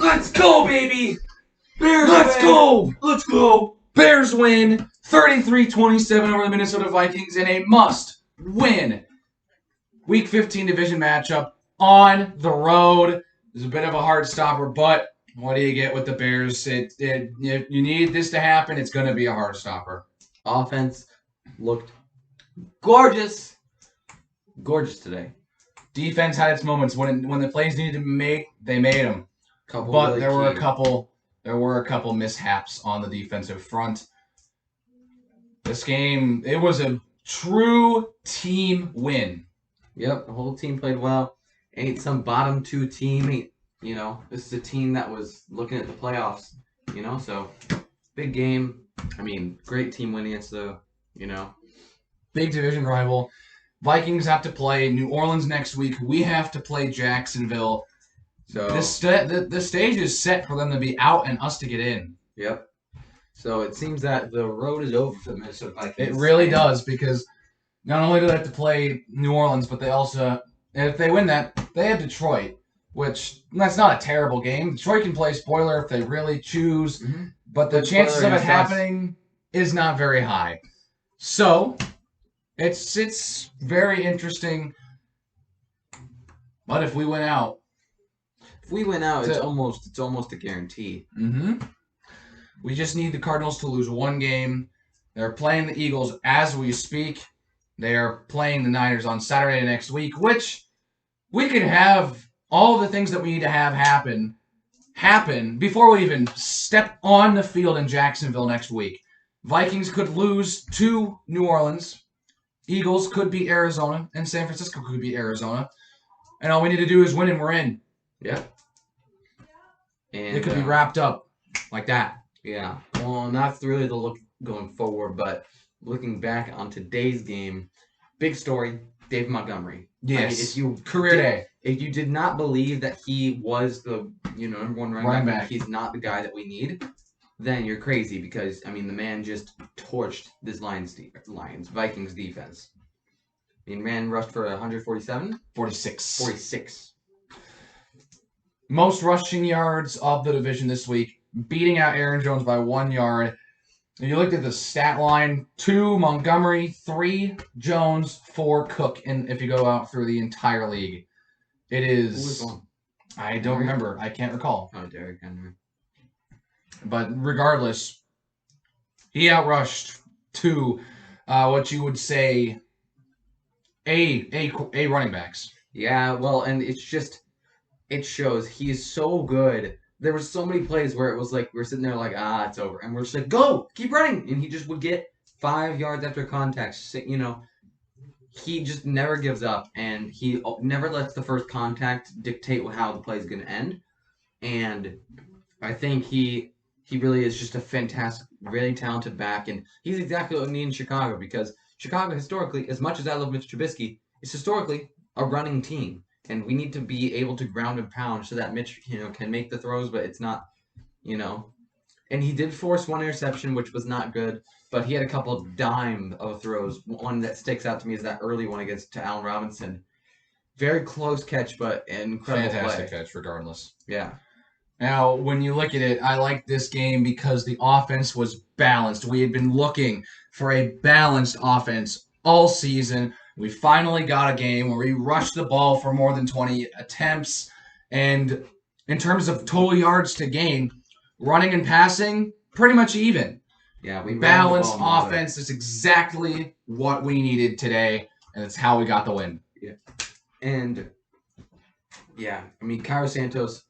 Let's go, baby! Bears Let's win. go! Let's go! Bears win 33-27 over the Minnesota Vikings in a must-win Week 15 division matchup on the road. It was a bit of a hard stopper, but what do you get with the Bears? If you need this to happen, it's going to be a hard stopper. Offense looked gorgeous. Gorgeous today. Defense had its moments. When the plays needed to be made, they made them. But there were a couple mishaps on the defensive front. This game, it was a true team win. Yep, the whole team played well. Ain't some bottom two team. This is a team that was looking at the playoffs. So big game. Great team winning against the. Big division rival. Vikings have to play New Orleans next week. We have to play Jacksonville. So the stage is set for them to be out and us to get in. Yep. So it seems that the road is over for the Minnesota Vikings. It really does, because not only do they have to play New Orleans, but they also, if they win that, they have Detroit, which that's not a terrible game. Detroit can play spoiler if they really choose, but the chances of it happening is not very high. So it's very interesting. But if we win out, it's almost a guarantee. We just need the Cardinals to lose one game. They're playing the Eagles as we speak. They are playing the Niners on Saturday next week, which we could have all of the things that we need to have happen before we even step on the field in Jacksonville next week. Vikings could lose to New Orleans. Eagles could beat Arizona, and San Francisco could beat Arizona. And all we need to do is win, and we're in. Yeah. And it could be wrapped up like that. Yeah. Well, and that's really the look going forward, but looking back on today's game, big story, Dave Montgomery. Yes. Career day. If you did not believe that he was the number one running back, he's not the guy that we need, then you're crazy, because the man just torched this Vikings defense. Man rushed for 147? 46. Most rushing yards of the division this week, beating out Aaron Jones by 1 yard. If you looked at the stat line, 2 Montgomery, 3 Jones, 4 Cook, and if you go out through the entire league, it is. Who was one? I don't remember. I can't recall. Oh, Derrick Henry. But regardless, he outrushed 2, what you would say, a running backs. Yeah, well, and it shows he's so good. There were so many plays where it was like we're sitting there like, it's over, and we're just like, go, keep running, and he just would get 5 yards after contact. He just never gives up, and he never lets the first contact dictate how the play is going to end. And I think he really is just a fantastic, really talented back, and he's exactly what we need in Chicago, because Chicago historically, as much as I love Mitch Trubisky, is historically a running team. And we need to be able to ground and pound so that Mitch, can make the throws, but it's not, And he did force 1 interception, which was not good, but he had a couple dime of throws. One that sticks out to me is that early one to Allen Robinson. Very close catch, but incredible Fantastic play. catch, regardless. Yeah. Now, when you look at it, I like this game because the offense was balanced. We had been looking for a balanced offense all season. We finally got a game where we rushed the ball for more than 20 attempts. And in terms of total yards to gain, running and passing, pretty much even. Yeah, we balanced offense is exactly what we needed today, and it's how we got the win. Yeah. And, Cairo Santos,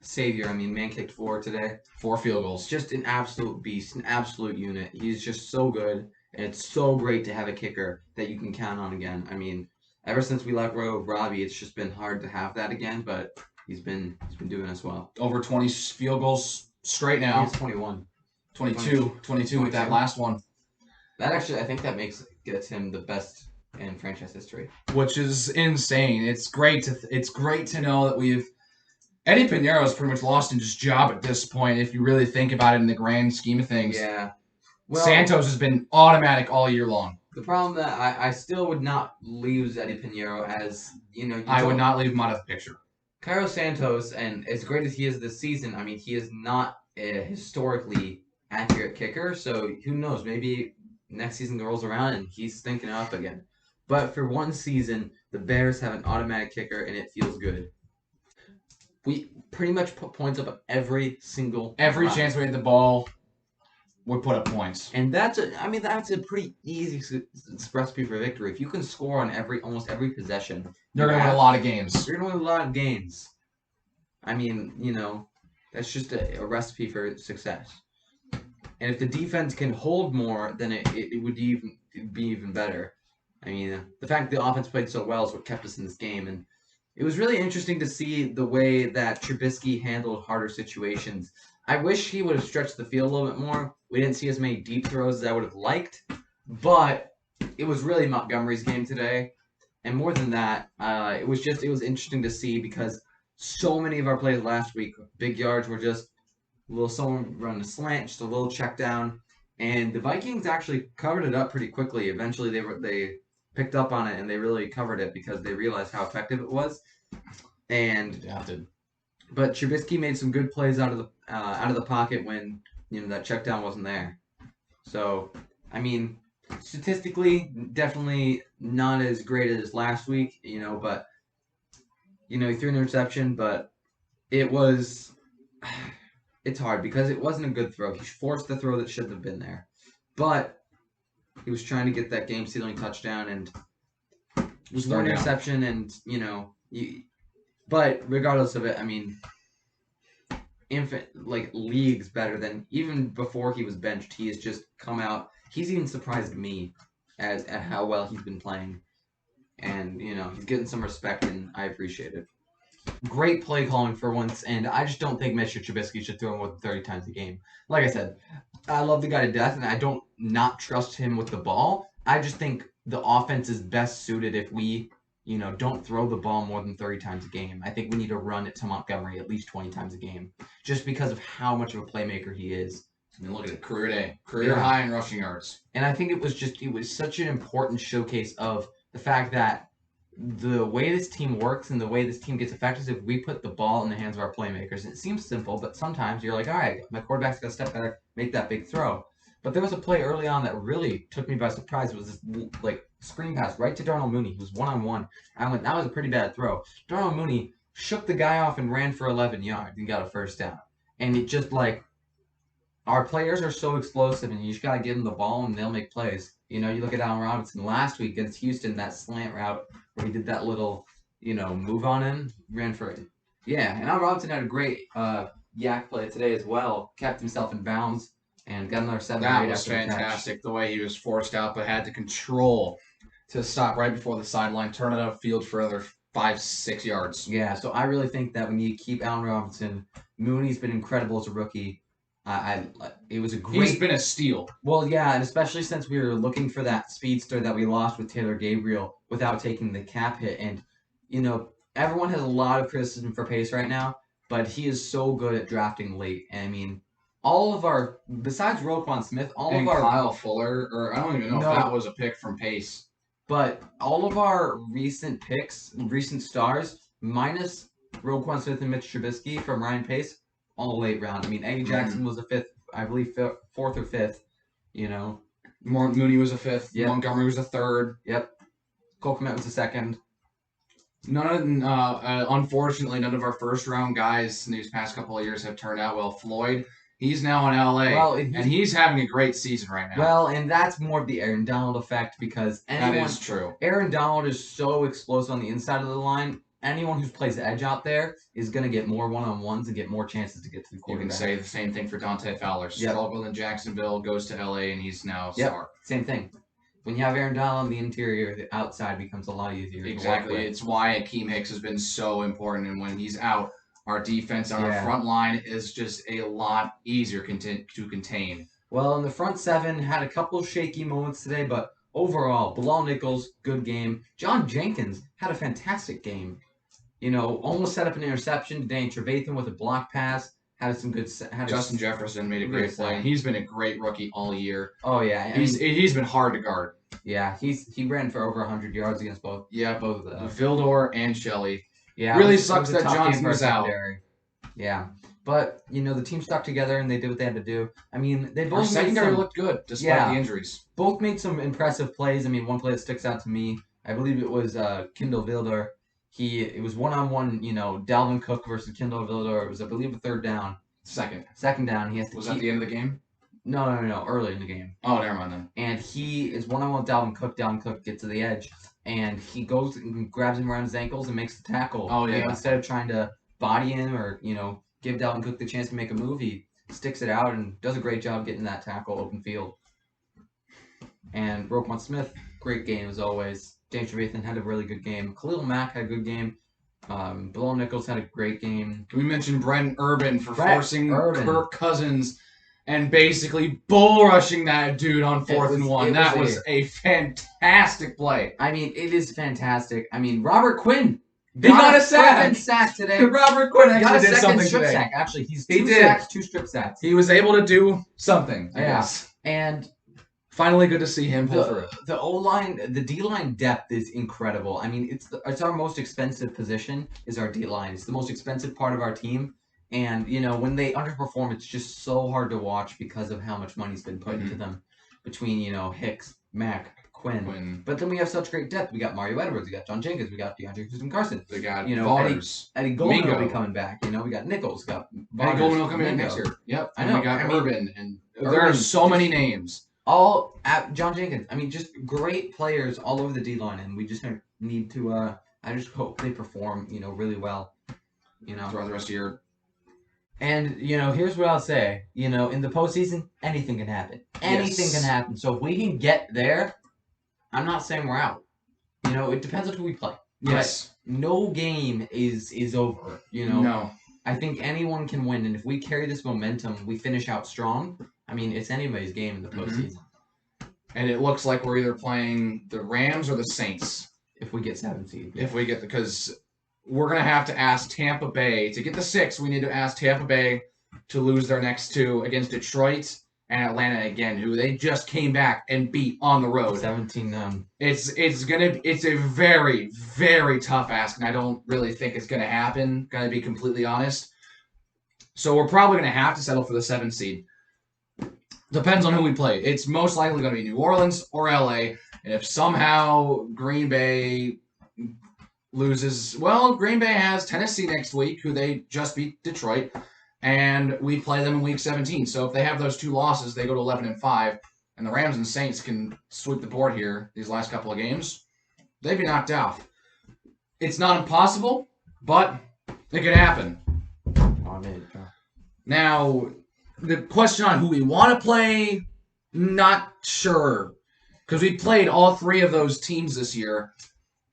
savior. Man kicked 4 today. 4 field goals. Just an absolute beast, an absolute unit. He's just so good. And it's so great to have a kicker that you can count on again. Ever since we let go of Robbie, it's just been hard to have that again, but he's been doing us well. Over 20 field goals straight now. He's 21. 22 with that last one. That actually, I think that gets him the best in franchise history. Which is insane. It's great to know that Eddie Piñeiro's pretty much lost his job at this point, if you really think about it in the grand scheme of things. Yeah. Well, Santos has been automatic all year long. The problem that I still would not leave Eddie Piñeiro as, I would not leave him out of the picture. Cairo Santos, and as great as he is this season, I mean, he is not a historically accurate kicker. So who knows? Maybe next season rolls around and he's thinking up again. But for one season, the Bears have an automatic kicker, and it feels good. We pretty much put points up at every single drive. chance we had the ball, we put up points. And that's a pretty easy recipe for victory. If you can score on almost every possession, You're gonna win a lot of games. You're gonna win a lot of games. I mean, that's just a recipe for success. And if the defense can hold more, then it would be even better. I mean, the fact the offense played so well is what kept us in this game, and it was really interesting to see the way that Trubisky handled harder situations. I wish he would have stretched the field a little bit more. We didn't see as many deep throws as I would have liked, but it was really Montgomery's game today. And more than that, it was interesting to see because so many of our plays last week, big yards, were just a little someone running a slant, just a little check down. And the Vikings actually covered it up pretty quickly. Eventually, they picked up on it and they really covered it because they realized how effective it was. And Adapted. But Trubisky made some good plays out of the pocket when that check down wasn't there. So I mean, statistically, definitely not as great as last week. But he threw an interception, but it was. It's hard because it wasn't a good throw. He forced the throw that shouldn't have been there, but he was trying to get that game-sealing touchdown, and it was one interception, and but regardless of it, I mean, leagues better than even before he was benched. He has just come out. He's even surprised me at how well he's been playing, and he's getting some respect, and I appreciate it. Great play calling for once, and I just don't think Mr. Trubisky should throw more than 30 times a game. Like I said, I love the guy to death, and I don't not trust him with the ball. I just think the offense is best suited if we, don't throw the ball more than 30 times a game. I think we need to run it to Montgomery at least 20 times a game, just because of how much of a playmaker he is. I mean, look at it, career day, career high in rushing yards. And I think it was such an important showcase of the fact that the way this team works and the way this team gets effective is if we put the ball in the hands of our playmakers. It seems simple, but sometimes you're like, all right, my quarterback's got to step back, make that big throw. But there was a play early on that really took me by surprise. It was this screen pass right to Darnell Mooney, who was one-on-one. I went, that was a pretty bad throw. Darnell Mooney shook the guy off and ran for 11 yards and got a first down. And it just our players are so explosive, and you just got to give them the ball and they'll make plays. You look at Allen Robinson last week against Houston, that slant route where he did that little, move on him, ran for it. Yeah, and Allen Robinson had a great yak play today as well. Kept himself in bounds and got another 7 That was fantastic, the way he was forced out but had the control to stop right before the sideline, turn it upfield for another 5-6 yards. Yeah, so I really think that we need to keep Allen Robinson. Mooney's been incredible as a rookie. It was a great. He's been a steal. Well, yeah, and especially since we were looking for that speedster that we lost with Taylor Gabriel without taking the cap hit, and everyone has a lot of criticism for Pace right now, but he is so good at drafting late. And I mean, all of our besides Roquan Smith, and Kyle Fuller, or I don't even know if that was a pick from Pace, but all of our recent picks, recent stars, minus Roquan Smith and Mitch Trubisky from Ryan Pace. All late round. I mean, Eddie Jackson was a fifth, I believe, fourth or fifth. Mooney was a fifth. Yep. Montgomery was a third. Yep. Cole Kmet was a second. Unfortunately, none of our first round guys in these past couple of years have turned out well. Floyd, he's now in LA, and he's having a great season right now. Well, and that's more of the Aaron Donald effect because that is true. Aaron Donald is so explosive on the inside of the line. Anyone who plays edge out there is going to get more one-on-ones and get more chances to get to the quarterback. You can say the same thing for Dante Fowler. Struggled in Jacksonville, goes to LA, and he's now star. Same thing. When you have Aaron Donald on the interior, the outside becomes a lot easier. Exactly. It's why Akeem Hicks has been so important, and when he's out, our defense on our front line is just a lot easier to contain. Well, in the front seven, had a couple shaky moments today, but overall, Bilal Nichols, good game. John Jenkins had a fantastic game. Almost set up an interception. Danny Trevathan with a block pass. Had some good. Justin Jefferson made a great play. He's been a great rookie all year. Oh yeah, he's been hard to guard. Yeah, he ran for over 100 yards against both. Yeah, both of them. Vildor and Shelley. Yeah, Really it sucks was a that tough game Johnson for our was out. secondary. Yeah, but the team stuck together and they did what they had to do. I mean, they Our both made secondary some, looked good despite the injuries. both made some impressive plays. I mean, one play that sticks out to me, I believe it was Kindle Wilder. It was one-on-one, Dalvin Cook versus Kindle Wilder. It was, I believe, a third down. Second down. He has to Was that the end of the game? No, early in the game. Oh, never mind then. And he is one-on-one with Dalvin Cook. Dalvin Cook gets to the edge, and he goes and grabs him around his ankles and makes the tackle. Oh, yeah. Instead of trying to body him or, give Dalvin Cook the chance to make a move, he sticks it out and does a great job getting that tackle open field. And Roquan Smith, great game as always. James Trevathan had a really good game. Khalil Mack had a good game. Bilal Nichols had a great game. Can we mention Brent Urban for forcing Urban. Kirk Cousins and basically bull rushing that dude on 4th and 1? That was a fantastic play. I mean, it is fantastic. I mean, Robert Quinn. He got a sack. Sack today. Robert Quinn actually did something strip today. Sack. Actually, he's two sacks, 2 strip sacks. He was able to do something, I guess. And finally good to see him pull through. The O-line, the D-line depth is incredible. I mean, it's our most expensive position is our D-line. It's the most expensive part of our team. And, when they underperform, it's just so hard to watch because of how much money's been put into them between, Hicks, Mack, Quinn. But then we have such great depth. We got Mario Edwards, we got John Jenkins, we got DeAndre Houston-Carson. We got Eddie Goldman will be coming back. We got Nichols, we got Eddie Goldman will come in next year. Yep. I know. We got Urban, and there are so many names. All at John Jenkins. I mean, just great players all over the D-line, and we just need to. I just hope they perform, really well, throughout the rest of the year. And here's what I'll say. In the postseason, anything can happen. Anything can happen. So if we can get there, I'm not saying we're out. It depends on who we play. Yes. But no game is over. No. I think anyone can win, and if we carry this momentum, we finish out strong. I mean, it's anybody's game in the postseason. And it looks like we're either playing the Rams or the Saints. If we get 7 seed. If we get because we're going to have to ask Tampa Bay. To get the 6, we need to ask Tampa Bay to lose their next 2 against Detroit and Atlanta again, who they just came back and beat on the road. 17-9. It's a very, very tough ask, and I don't really think it's going to happen, going to be completely honest. So we're probably going to have to settle for the 7 seed. Depends on who we play. It's most likely going to be New Orleans or LA. And if somehow Green Bay loses, well, Green Bay has Tennessee next week, who they just beat Detroit, and we play them in Week 17. So if they have those 2 losses, they go to 11-5, and the Rams and Saints can sweep the board here these last couple of games, they'd be knocked out. It's not impossible, but it could happen. Now, the question on who we want to play, not sure. Because we played all 3 of those teams this year.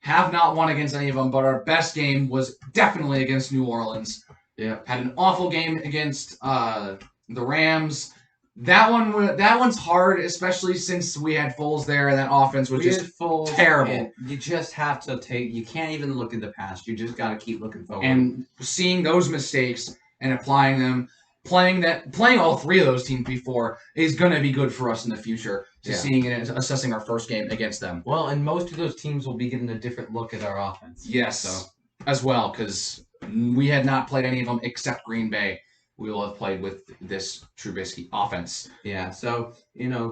Have not won against any of them, but our best game was definitely against New Orleans. Yeah. Had an awful game against the Rams. That one's hard, especially since we had Foles there and that offense was just terrible. You just have to you can't even look in the past. You just got to keep looking forward. And seeing those mistakes and applying them, playing all 3 of those teams before is going to be good for us in the future. Seeing it and assessing our first game against them. Well, and most of those teams will be getting a different look at our offense. Yes, as well, because we had not played any of them except Green Bay. We will have played with this Trubisky offense. Yeah, so,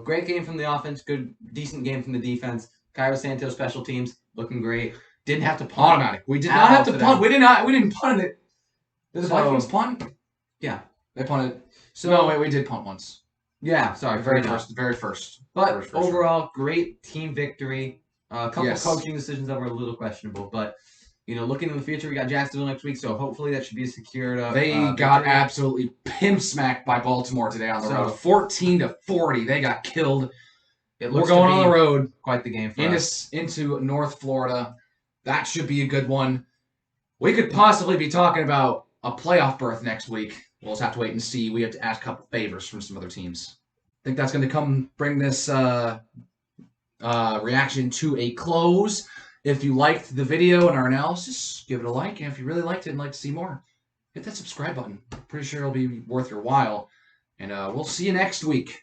great game from the offense, decent game from the defense. Cairo Santos special teams, looking great. Didn't have to punt. Automatic. We did not have to punt. We didn't punt it. Did the Vikings punt? Yeah. They punted. No, wait, we did punt once. Yeah, sorry. Very first. But overall, great team victory. A couple of coaching decisions that were a little questionable, but looking in the future, we got Jacksonville next week, so hopefully that should be a secured. They got absolutely pimp smacked by Baltimore today on the road, 14-40. They got killed. We're going on the road, quite the game for us. Into North Florida. That should be a good one. We could possibly be talking about a playoff berth next week. We'll just have to wait and see. We have to ask a couple favors from some other teams. I think that's going to bring this reaction to a close. If you liked the video and our analysis, give it a like. And if you really liked it and like to see more, hit that subscribe button. Pretty sure it'll be worth your while. And we'll see you next week.